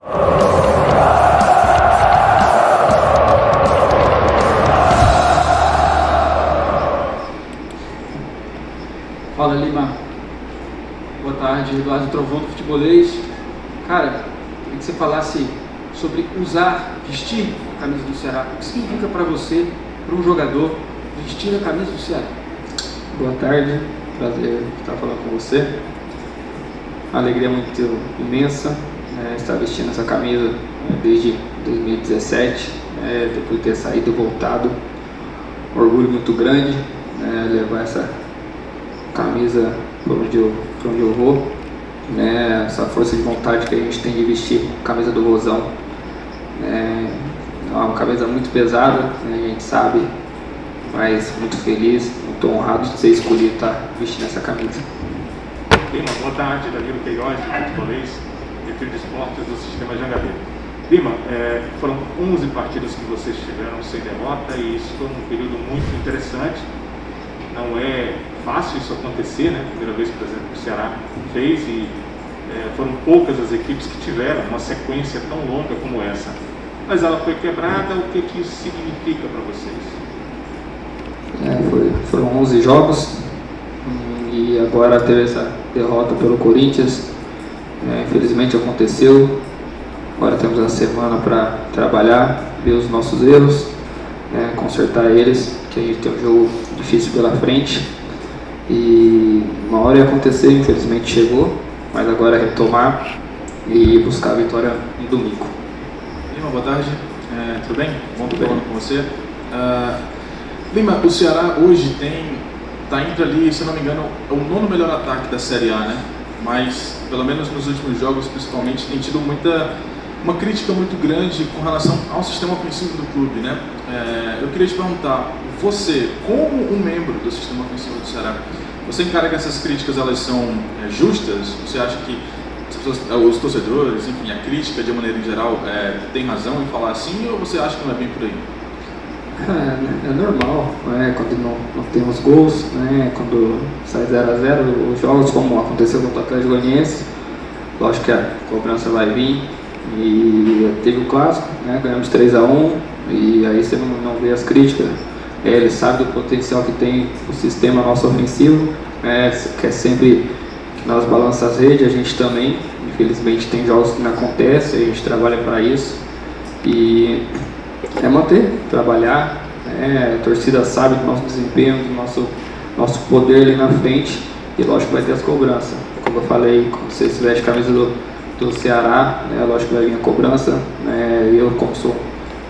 Fala, Lima. Boa tarde, Eduardo Trovão do Futebolês. Cara, queria que você falasse sobre vestir a camisa do Ceará. O que significa para você, para um jogador, vestir a camisa do Ceará? Boa tarde, prazer estar falando com você. Uma alegria muito imensa estar vestindo essa camisa desde 2017, depois de ter saído e voltado. Um orgulho muito grande levar essa camisa para onde eu vou, essa força de vontade que a gente tem de vestir a camisa do Rosão. É uma camisa muito pesada, a gente sabe, mas muito feliz, muito honrado de ser escolhido estar vestindo essa camisa. Lima, boa tarde, Danilo Queiroz, do Futebolês, Refil de Esportes do Sistema Jangadeiro. Lima, foram 11 partidas que vocês tiveram sem derrota e isso foi um período muito interessante. Não é fácil isso acontecer, né? Primeira vez, por exemplo, que o Ceará fez e foram poucas as equipes que tiveram uma sequência tão longa como essa. Mas ela foi quebrada, o que isso significa para vocês? Foram 11 jogos e agora teve essa derrota pelo Corinthians. Infelizmente aconteceu. Agora temos a semana para trabalhar, ver os nossos erros, consertar eles, que a gente tem um jogo difícil pela frente. E uma hora ia acontecer, infelizmente chegou, mas agora é retomar e buscar a vitória no domingo. Lima, boa tarde, tudo bem? Bom estar falando com você. Lima, o Ceará hoje está entre ali, se eu não me engano, é o 9º melhor ataque da Série A, né? Mas, pelo menos nos últimos jogos, principalmente, tem tido uma crítica muito grande com relação ao sistema ofensivo do clube, né? Eu queria te perguntar, você, como um membro do sistema ofensivo do Ceará, você encara que essas críticas elas são justas? Você acha que os torcedores, enfim, a crítica de maneira em geral tem razão em falar assim, ou você acha que não é bem por aí? É normal, quando não temos gols, quando sai 0-0 os jogos, como aconteceu com o Atlético Goianiense, lógico que a cobrança vai vir. E teve o clássico, ganhamos 3-1 e aí você não vê as críticas. Ele sabe do potencial que tem o sistema nosso ofensivo, quer sempre que nós balançamos as redes, a gente também. Infelizmente tem jogos que não acontecem, a gente trabalha para isso e manter, trabalhar. A torcida sabe do nosso desempenho, do nosso poder ali na frente e lógico que vai ter as cobranças. Como eu falei, quando você se veste a camisa do Ceará, lógico que vai vir a cobrança, eu como sou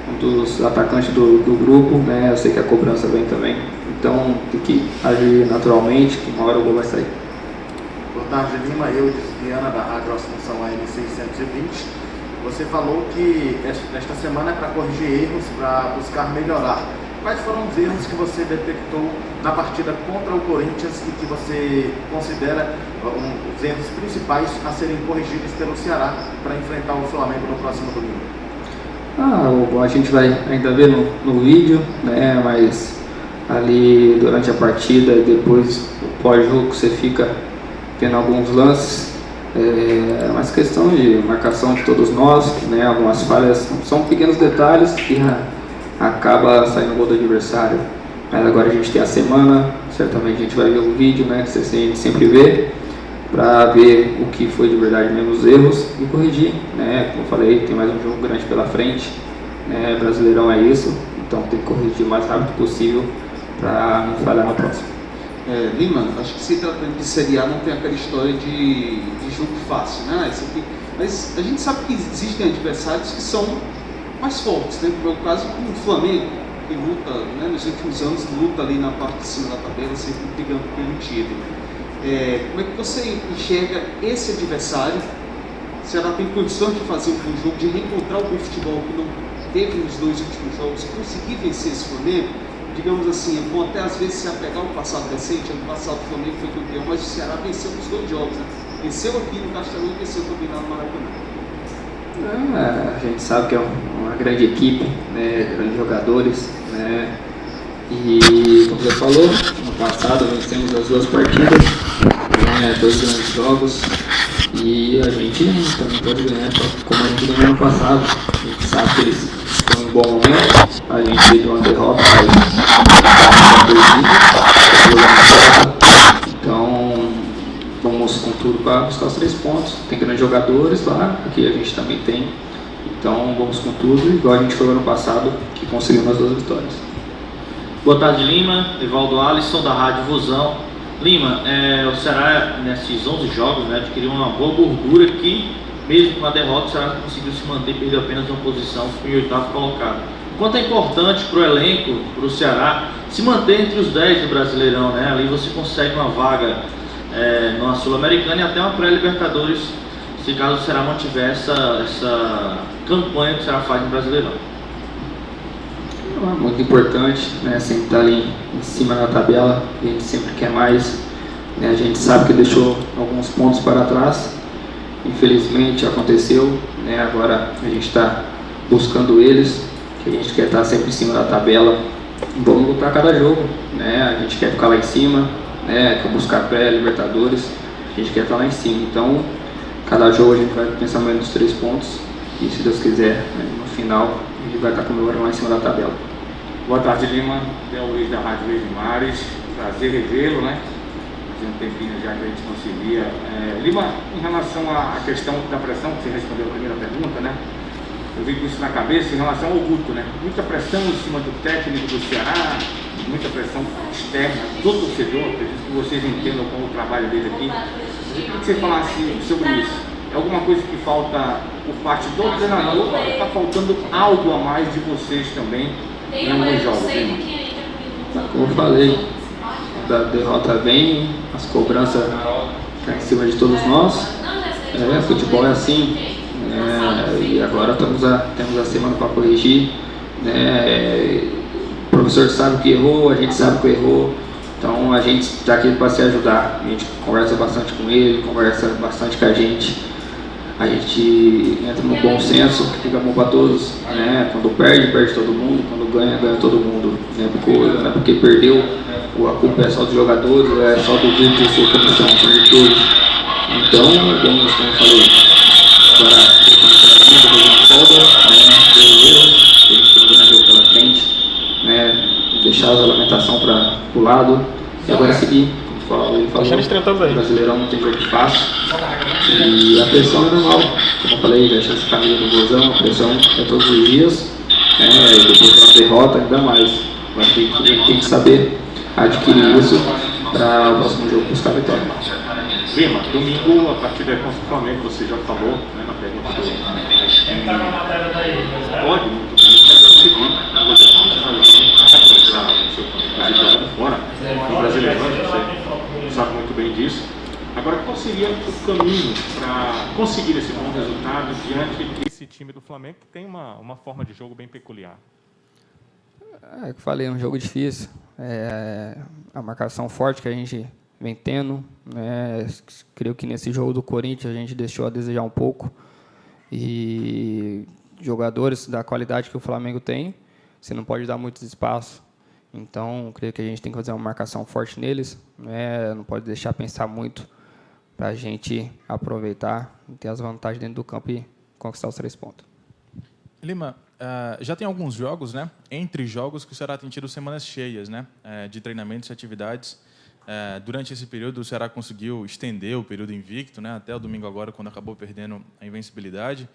um dos atacantes do grupo, eu sei que a cobrança vem também, então tem que agir naturalmente, que uma hora o gol vai sair. Boa tarde, Lima, eu, Diana, da Rádio Assunção AM620. Você falou que esta semana é para corrigir erros, para buscar melhorar. Quais foram os erros que você detectou na partida contra o Corinthians e que você considera os erros principais a serem corrigidos pelo Ceará para enfrentar o Flamengo no próximo domingo? A gente vai ainda ver no vídeo, mas ali durante a partida e depois o pós-jogo você fica vendo alguns lances. É mais questão de marcação de todos nós, algumas falhas, são pequenos detalhes que acaba saindo o gol do adversário. Mas agora a gente tem a semana, certamente a gente vai ver o vídeo, que você sempre vê, para ver o que foi de verdade mesmo os erros e corrigir, como eu falei, tem mais um jogo grande pela frente, Brasileirão é isso, então tem que corrigir o mais rápido possível para não falhar na próxima. Lima, acho que se tratando de Série A não tem aquela história de jogo fácil, mas a gente sabe que existem adversários que são mais fortes, como é o caso do Flamengo, que luta, nos últimos anos, luta ali na parte de cima da tabela, sempre brigando pelo título. Como é que você enxerga esse adversário? O Ceará tem condições de fazer um bom jogo, de reencontrar o bom futebol que não teve nos 2 últimos jogos, conseguir vencer esse Flamengo? Digamos assim, é bom até às vezes se apegar ao passado recente. Ano passado o Flamengo foi campeão, mas o Ceará venceu nos 2 jogos, venceu aqui no Castelão e venceu também lá no Maracanã. A gente sabe que é uma grande equipe, grandes jogadores, e como você falou, no passado vencemos as 2 partidas, 2 grandes jogos, E a gente também pode ganhar, como a gente ganhou ano passado. A gente sabe que eles estão em um bom momento, a gente teve uma derrota, então vamos com tudo para buscar os 3 pontos. Tem grandes jogadores lá, aqui a gente também tem. Então vamos com tudo, igual a gente foi ano passado, que conseguimos as 2 vitórias. Boa tarde, Lima. Evaldo Alisson, da Rádio Vozão. Lima, o Ceará, nesses 11 jogos, né, adquiriu uma boa gordura que, mesmo com a derrota, o Ceará conseguiu se manter, perdeu apenas uma posição, ficou em 8º colocado. Quanto é importante para o elenco, para o Ceará, se manter entre os 10 do Brasileirão, né? Ali você consegue uma vaga numa Sul-Americana e até uma pré-Libertadores, se caso o Ceará mantiver essa campanha que o Ceará faz no Brasileirão. Muito importante, né? Sempre estar ali em cima da tabela, a gente sempre quer mais, né? A gente sabe que deixou alguns pontos para trás, infelizmente aconteceu, né? Agora a gente está buscando eles, que a gente quer estar sempre em cima da tabela, vamos lutar cada jogo, né? A gente quer ficar lá em cima, né? Quer buscar pré-Libertadores, a gente quer estar lá em cima, então cada jogo a gente vai pensar mais nos 3 pontos e, se Deus quiser, né, no final a gente vai estar comemorando lá em cima da tabela. Boa tarde, Lima. É o Luiz da Rádio Verde Mares. Prazer revê-lo, né? Fazia um tempinho já que a gente não se via. Lima, em relação à questão da pressão, que você respondeu a primeira pergunta, né? Eu vi com isso na cabeça em relação ao Guto, né? Muita pressão em cima do técnico do Ceará, muita pressão externa do torcedor. Acredito que vocês entendam como o trabalho dele aqui. Eu queria que você falasse sobre isso. É alguma coisa que falta por parte do treinador ou está faltando algo a mais de vocês também em alguns jogos, Lima? Como eu falei, da derrota vem, as cobranças em cima de todos nós. Futebol é assim, e agora temos a semana para corrigir. O professor sabe que errou, a gente sabe que errou, então a gente está aqui para se ajudar. A gente conversa bastante com ele, conversa bastante com a gente entra no bom senso, que fica bom para todos, né? Quando perde todo mundo, quando ganha todo mundo, né? Não é porque perdeu, a culpa é só dos jogadores, é só do grupo, da sua comissão, de todos. Então, vamos, como eu falei, agora voltando temos um grande jogo pela frente, né? Deixar a lamentação para o lado e agora seguir. Ele falou, o Brasileirão não tem jogo fácil e a pressão é normal, como eu falei, deixa essa camisa do Vozão, a pressão é todos os dias, e depois de uma derrota ainda mais, mas tem que saber adquirir isso para o próximo jogo buscar a vitória. Lima, domingo a partida é contra o Flamengo, você já falou, né, na pergunta do pode muito bem conseguir fora no Brasileirão, você sabe muito bem disso. Agora, qual seria o caminho para conseguir esse bom resultado diante desse time do Flamengo, que tem uma forma de jogo bem peculiar? Eu falei, é um jogo difícil, a marcação forte que a gente vem tendo, né? Creio que nesse jogo do Corinthians a gente deixou a desejar um pouco, e jogadores da qualidade que o Flamengo tem, você não pode dar muito espaço. Então, creio que a gente tem que fazer uma marcação forte neles, né? Não pode deixar pensar muito para a gente aproveitar e ter as vantagens dentro do campo e conquistar os 3 pontos. Lima, já tem alguns jogos, né? Entre jogos que o Ceará tem tido semanas cheias, né? De treinamentos e atividades. Durante esse período, o Ceará conseguiu estender o período invicto, né? Até o domingo agora, quando acabou perdendo a invencibilidade.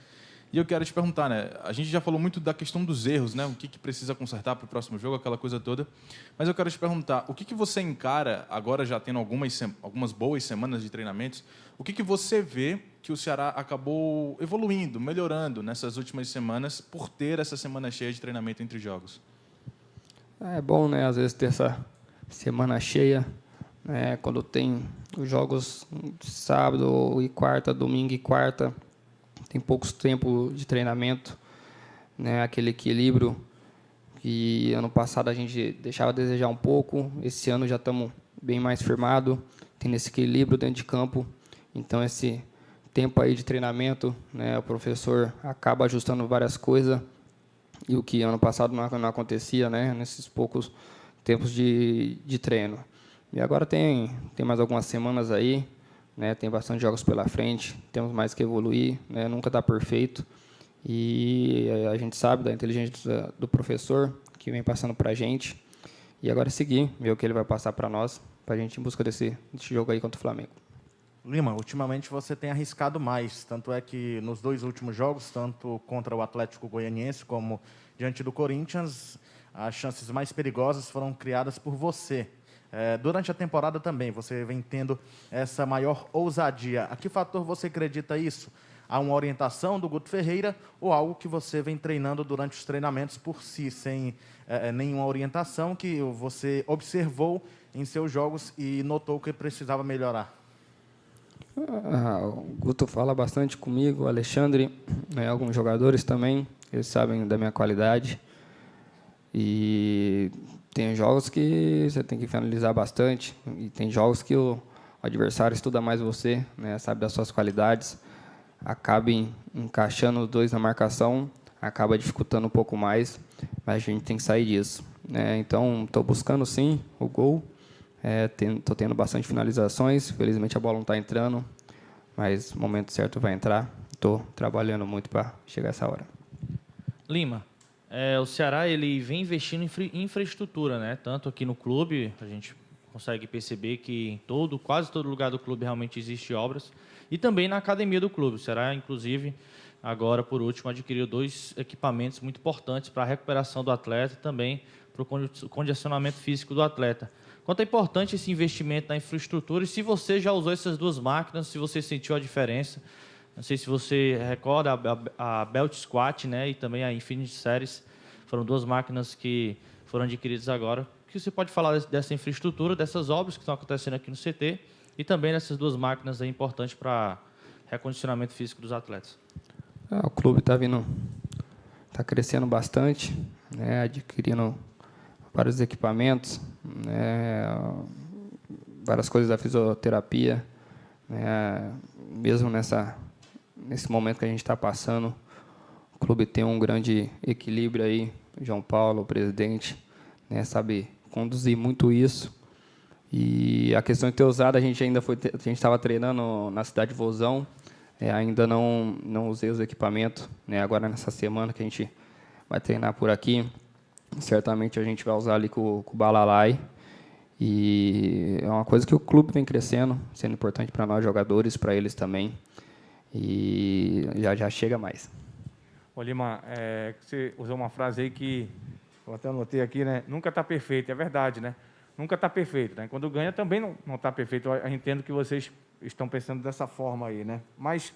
E eu quero te perguntar, né? A gente já falou muito da questão dos erros, né? O que precisa consertar para o próximo jogo, aquela coisa toda. Mas eu quero te perguntar, o que você encara, agora já tendo algumas boas semanas de treinamentos, o que você vê que o Ceará acabou evoluindo, melhorando nessas últimas semanas por ter essa semana cheia de treinamento entre jogos? É bom, né? Às vezes ter essa semana cheia, né? Quando tem os jogos sábado e quarta, domingo e quarta, tem poucos tempo de treinamento, né? Aquele equilíbrio que ano passado a gente deixava a desejar um pouco, esse ano já estamos bem mais firmados, tem esse equilíbrio dentro de campo, então esse tempo aí de treinamento, né? O professor acaba ajustando várias coisas, e o que ano passado não acontecia, né? Nesses poucos tempos de treino. E agora tem mais algumas semanas aí, né? Tem bastante jogos pela frente, temos mais que evoluir, né? Nunca está perfeito. E a gente sabe da inteligência do professor que vem passando para a gente. E agora é seguir, ver o que ele vai passar para nós, para a gente ir em busca desse jogo aí contra o Flamengo. Lima, ultimamente você tem arriscado mais, tanto é que nos 2 últimos jogos, tanto contra o Atlético Goianiense como diante do Corinthians, as chances mais perigosas foram criadas por você. Durante a temporada também, você vem tendo essa maior ousadia. A que fator você acredita isso? Há uma orientação do Guto Ferreira ou algo que você vem treinando durante os treinamentos por si, sem nenhuma orientação, que você observou em seus jogos e notou que precisava melhorar? O Guto fala bastante comigo, o Alexandre, né, alguns jogadores também, eles sabem da minha qualidade. E tem jogos que você tem que finalizar bastante, e tem jogos que o adversário estuda mais você, né, sabe das suas qualidades, acaba encaixando os dois na marcação, acaba dificultando um pouco mais, mas a gente tem que sair disso, né? Então, estou buscando sim o gol. Estou tendo bastante finalizações, felizmente a bola não está entrando, mas no momento certo vai entrar. Estou trabalhando muito para chegar essa hora. Lima, o Ceará ele vem investindo em infraestrutura, né? Tanto aqui no clube, a gente consegue perceber que em quase todo lugar do clube realmente existe obras, e também na academia do clube. O Ceará, inclusive, agora por último, adquiriu 2 equipamentos muito importantes para a recuperação do atleta e também para o condicionamento físico do atleta. Quanto é importante esse investimento na infraestrutura e se você já usou essas 2 máquinas, se você sentiu a diferença. Não sei se você recorda a Belt Squat, né, e também a Infinity Series. Foram 2 máquinas que foram adquiridas agora. O que você pode falar dessa infraestrutura, dessas obras que estão acontecendo aqui no CT e também dessas 2 máquinas aí importantes para recondicionamento físico dos atletas? O clube está crescendo bastante, né, adquirindo vários equipamentos, né, várias coisas da fisioterapia, né, mesmo nesse momento que a gente está passando, o clube tem um grande equilíbrio aí. O João Paulo, o presidente, né, sabe conduzir muito isso. E a questão de ter usado, a gente estava treinando na cidade de Vozão, ainda não usei os equipamentos, né, agora nessa semana que a gente vai treinar por aqui. Certamente a gente vai usar ali com o Balalai. E é uma coisa que o clube vem crescendo, sendo importante para nós jogadores, para eles também. E já chega mais. Ô Lima, você usou uma frase aí que eu até anotei aqui, né? Nunca está perfeito, é verdade, né? Nunca está perfeito, né? Quando ganha também não está perfeito. Eu entendo que vocês estão pensando dessa forma aí, né? Mas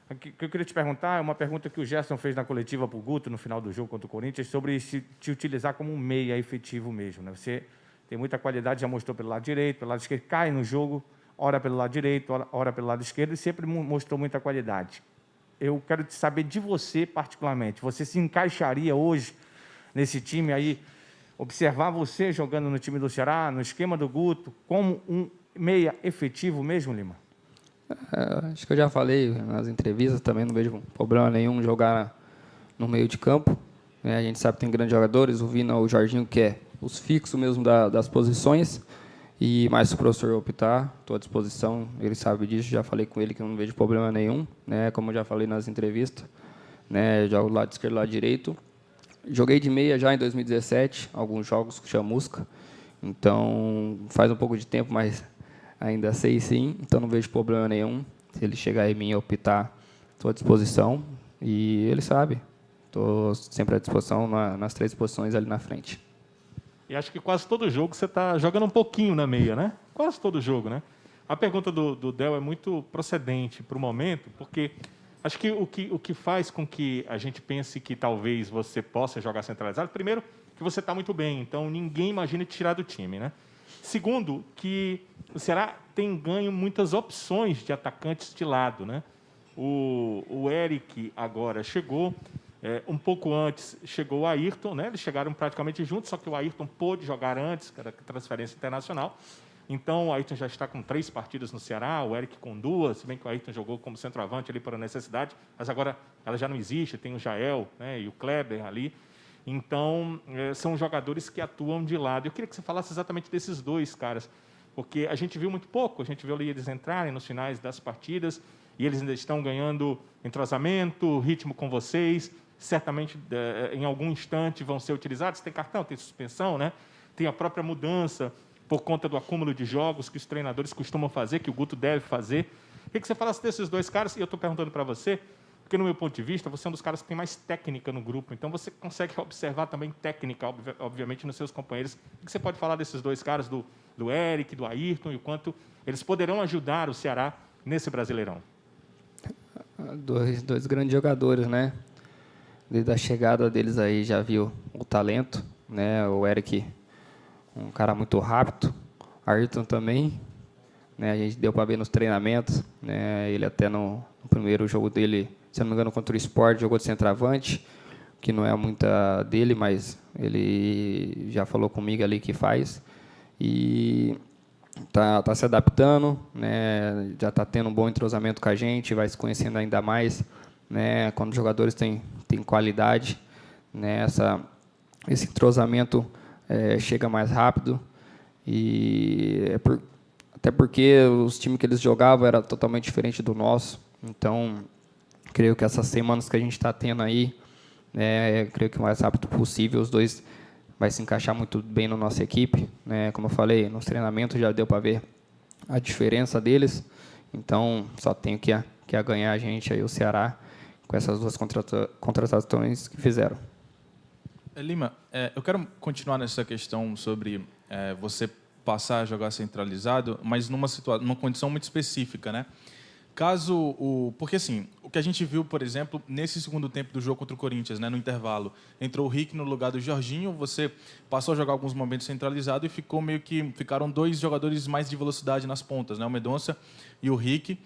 o que eu queria te perguntar é uma pergunta que o Gerson fez na coletiva para o Guto no final do jogo contra o Corinthians, sobre se te utilizar como um meia efetivo mesmo, né? Você tem muita qualidade, já mostrou pelo lado direito, pelo lado esquerdo, cai no jogo, ora pelo lado direito, ora pelo lado esquerdo, e sempre mostrou muita qualidade. Eu quero te saber de você particularmente. Você se encaixaria hoje nesse time aí, observar você jogando no time do Ceará, no esquema do Guto, como um meia efetivo mesmo, Lima? Acho que eu já falei nas entrevistas, também não vejo problema nenhum jogar no meio de campo. A gente sabe que tem grandes jogadores, o Vina, o Jorginho, que é os fixos mesmo das posições. E mais se o professor optar, estou à disposição, ele sabe disso, já falei com ele que eu não vejo problema nenhum, né? Como eu já falei nas entrevistas, né? Jogo do lado esquerdo, lado direito. Joguei de meia já em 2017, alguns jogos com o Chamusca, então faz um pouco de tempo, mas ainda sei sim, então não vejo problema nenhum. Se ele chegar em mim e optar, estou à disposição, e ele sabe, estou sempre à disposição nas 3 posições ali na frente. E acho que quase todo jogo você está jogando um pouquinho na meia, né? Quase todo jogo, né? A pergunta do Del é muito procedente para o momento, porque acho que o que faz com que a gente pense que talvez você possa jogar centralizado, primeiro, que você está muito bem, então ninguém imagina te tirar do time, né? Segundo, que o Ceará tem ganho muitas opções de atacantes de lado, né? O Eric agora chegou. Um pouco antes chegou o Ayrton, né? Eles chegaram praticamente juntos, só que o Ayrton pôde jogar antes, que era transferência internacional. Então, o Ayrton já está com 3 partidas no Ceará, o Eric com 2, se bem que o Ayrton jogou como centroavante ali por necessidade, mas agora ela já não existe, tem o Jael, né, e o Kleber ali. Então, são jogadores que atuam de lado. Eu queria que você falasse exatamente desses 2 caras. Porque a gente viu muito pouco, a gente viu ali eles entrarem nos finais das partidas, e eles ainda estão ganhando entrosamento, ritmo com vocês, certamente em algum instante vão ser utilizados. Tem cartão, tem suspensão, né? Tem a própria mudança por conta do acúmulo de jogos que os treinadores costumam fazer, que o Guto deve fazer. Queria que você falasse desses dois caras, e eu estou perguntando para você, porque, no meu ponto de vista, você é um dos caras que tem mais técnica no grupo, então você consegue observar também técnica, obviamente, nos seus companheiros. O que você pode falar desses dois caras, do Eric, do Ayrton, e o quanto eles poderão ajudar o Ceará nesse Brasileirão? Dois grandes jogadores, né? Desde a chegada deles aí já viu o talento, né? O Eric, um cara muito rápido, Ayrton também, né? A gente deu para ver nos treinamentos, né? Ele até no primeiro jogo dele, se não me engano, contra o Sport, jogou de centroavante, que não é muita dele, mas ele já falou comigo ali que faz. E tá se adaptando, né? Já está tendo um bom entrosamento com a gente, vai se conhecendo ainda mais, né? Quando os jogadores têm qualidade, né? Esse entrosamento chega mais rápido, e até porque os times que eles jogavam era totalmente diferente do nosso. Então, creio que essas semanas que a gente está tendo aí, creio que o mais rápido possível os dois vai se encaixar muito bem na nossa equipe, né? Como eu falei, nos treinamentos já deu para ver a diferença deles. Então, só tenho que ganhar a gente aí, o Ceará, com essas duas contratações que fizeram. Lima, eu quero continuar nessa questão sobre você passar a jogar centralizado, mas numa condição muito específica, né? Porque assim, o que a gente viu, por exemplo, nesse segundo tempo do jogo contra o Corinthians, né, no intervalo, entrou o Rick no lugar do Jorginho, você passou a jogar alguns momentos centralizado e ficaram dois jogadores mais de velocidade nas pontas, né, o Mendonça e o Rick.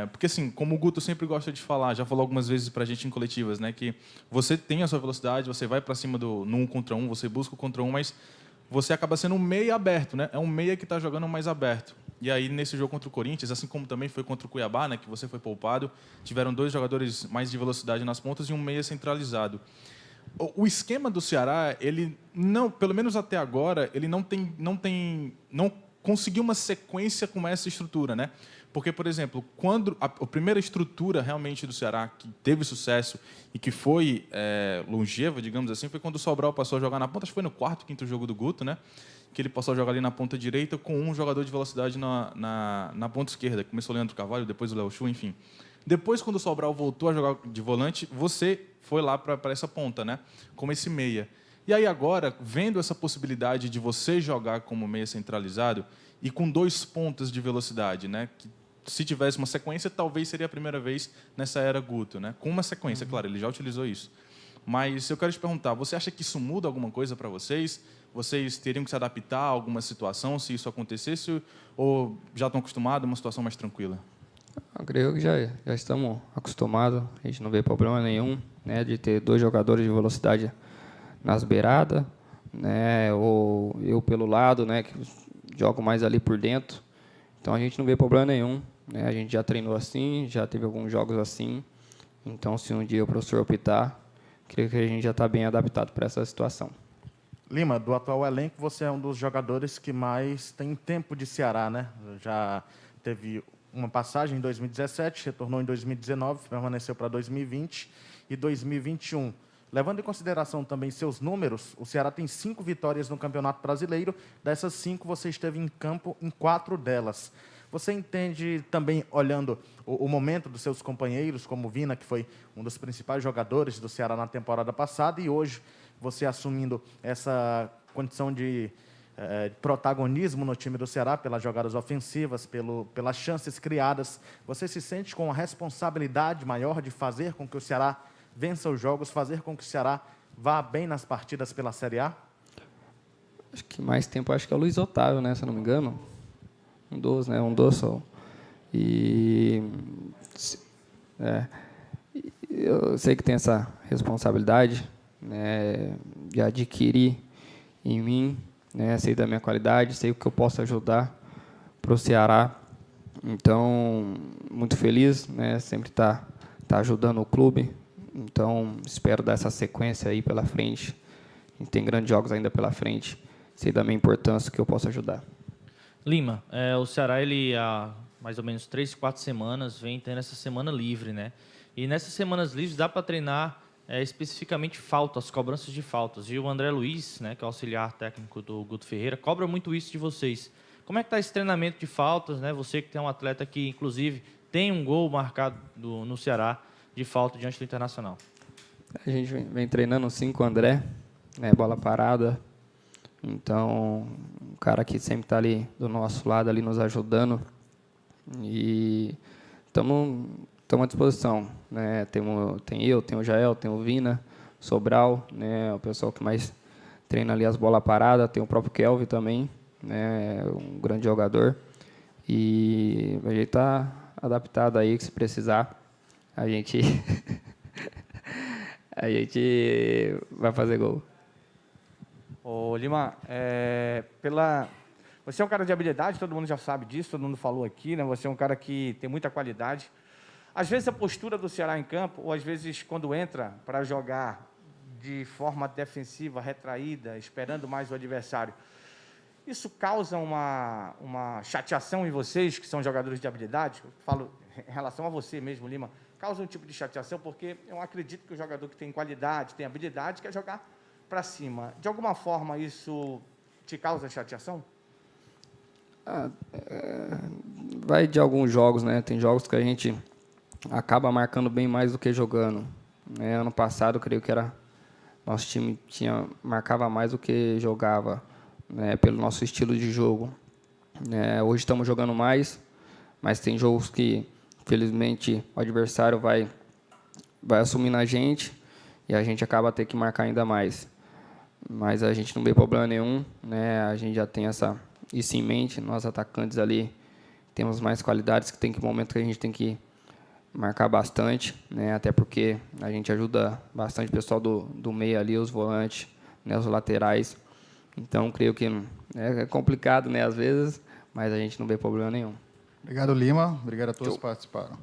Porque assim, como o Guto sempre gosta de falar, já falou algumas vezes para a gente em coletivas, né, que você tem a sua velocidade, você vai para cima no 1 contra 1, você busca o contra 1, mas você acaba sendo um meia aberto, né? É um meia que está jogando mais aberto. E aí, nesse jogo contra o Corinthians, assim como também foi contra o Cuiabá, né, que você foi poupado, tiveram dois jogadores mais de velocidade nas pontas e um meia centralizado. O esquema do Ceará, ele não, pelo menos até agora, ele não conseguiu uma sequência com essa estrutura, né? Porque, por exemplo, quando a primeira estrutura realmente do Ceará que teve sucesso e que foi longeva, digamos assim, foi quando o Sobral passou a jogar na ponta, acho que foi no quarto, quinto jogo do Guto, né? Que ele passou a jogar ali na ponta direita com um jogador de velocidade na ponta esquerda. Começou o Leandro Carvalho, depois o Léo Chu, enfim. Depois, quando o Sobral voltou a jogar de volante, você foi lá para essa ponta, né? Como esse meia. E aí agora, vendo essa possibilidade de você jogar como meia centralizado e com dois pontas de velocidade, né? Que, se tivesse uma sequência, talvez seria a primeira vez nessa era Guto, né? Com uma sequência, claro, ele já utilizou isso. Mas eu quero te perguntar, você acha que isso muda alguma coisa para vocês? Vocês teriam que se adaptar a alguma situação se isso acontecesse, ou já estão acostumados a uma situação mais tranquila? Eu creio que já estamos acostumados, a gente não vê problema nenhum, né, de ter dois jogadores de velocidade nas beiradas, né, ou eu pelo lado, né, que jogo mais ali por dentro. Então a gente não vê problema nenhum, né, a gente já treinou assim, já teve alguns jogos assim. Então, se um dia o professor optar, creio que a gente já está bem adaptado para essa situação. Lima, do atual elenco, você é um dos jogadores que mais tem tempo de Ceará, né? Já teve uma passagem em 2017, retornou em 2019, permaneceu para 2020 e 2021. Levando em consideração também seus números, o Ceará tem 5 vitórias no Campeonato Brasileiro. Dessas 5, você esteve em campo em 4 delas. Você entende também, olhando o momento dos seus companheiros, como o Vina, que foi um dos principais jogadores do Ceará na temporada passada, e hoje você assumindo essa condição de protagonismo no time do Ceará, pelas jogadas ofensivas, pelas chances criadas, você se sente com a responsabilidade maior de fazer com que o Ceará vença os jogos, fazer com que o Ceará vá bem nas partidas pela Série A? Acho que mais tempo, acho que é o Luiz Otávio, né, se eu não me engano. Um dos só. E eu sei que tem essa responsabilidade, né, de adquirir em mim, né, sei da minha qualidade, sei o que eu posso ajudar para o Ceará. Então, muito feliz, né, sempre tá ajudando o clube. Então, espero dar essa sequência aí pela frente. A gente tem grandes jogos ainda pela frente. Sei da minha importância, que eu posso ajudar. Lima, o Ceará, ele há mais ou menos 3, 4 semanas vem tendo essa semana livre, né? E nessas semanas livres dá para treinar especificamente faltas, cobranças de faltas. E o André Luiz, né, que é o auxiliar técnico do Guto Ferreira, cobra muito isso de vocês. Como é que está esse treinamento de faltas, né? Você que tem um atleta que, inclusive, tem um gol marcado no Ceará de falta diante do Internacional. A gente vem treinando sim com o André, né, bola parada. Então, um cara que sempre está ali do nosso lado, ali nos ajudando. E estamos à disposição, né? Tem eu, tem o Jael, tem o Vina, Sobral, né? O pessoal que mais treina ali as bolas paradas. Tem o próprio Kelvin também, né? Um grande jogador. E a gente está adaptado aí, que se precisar, a gente vai fazer gol. Ô, Lima, você é um cara de habilidade, todo mundo já sabe disso, todo mundo falou aqui, né? Você é um cara que tem muita qualidade. Às vezes a postura do Ceará em campo, ou às vezes quando entra para jogar de forma defensiva, retraída, esperando mais o adversário, isso causa uma chateação em vocês, que são jogadores de habilidade? Eu falo em relação a você mesmo, Lima. Causa um tipo de chateação, porque eu acredito que o jogador que tem qualidade, tem habilidade, quer jogar para cima. De alguma forma, isso te causa chateação? Vai de alguns jogos, né? Tem jogos que a gente acaba marcando bem mais do que jogando, né? Ano passado, eu creio que nosso time marcava mais do que jogava, né? Pelo nosso estilo de jogo. Hoje estamos jogando mais, mas tem jogos que, infelizmente, o adversário vai assumir na gente e a gente acaba tendo que marcar ainda mais. Mas a gente não vê problema nenhum, né? A gente já tem isso em mente. Nós atacantes ali temos mais qualidades, que tem momento que a gente tem que marcar bastante, né? Até porque a gente ajuda bastante o pessoal do meio ali, os volantes, né? Os laterais. Então, creio que é complicado, né? Às vezes, mas a gente não vê problema nenhum. Obrigado, Lima. Obrigado a todos que participaram.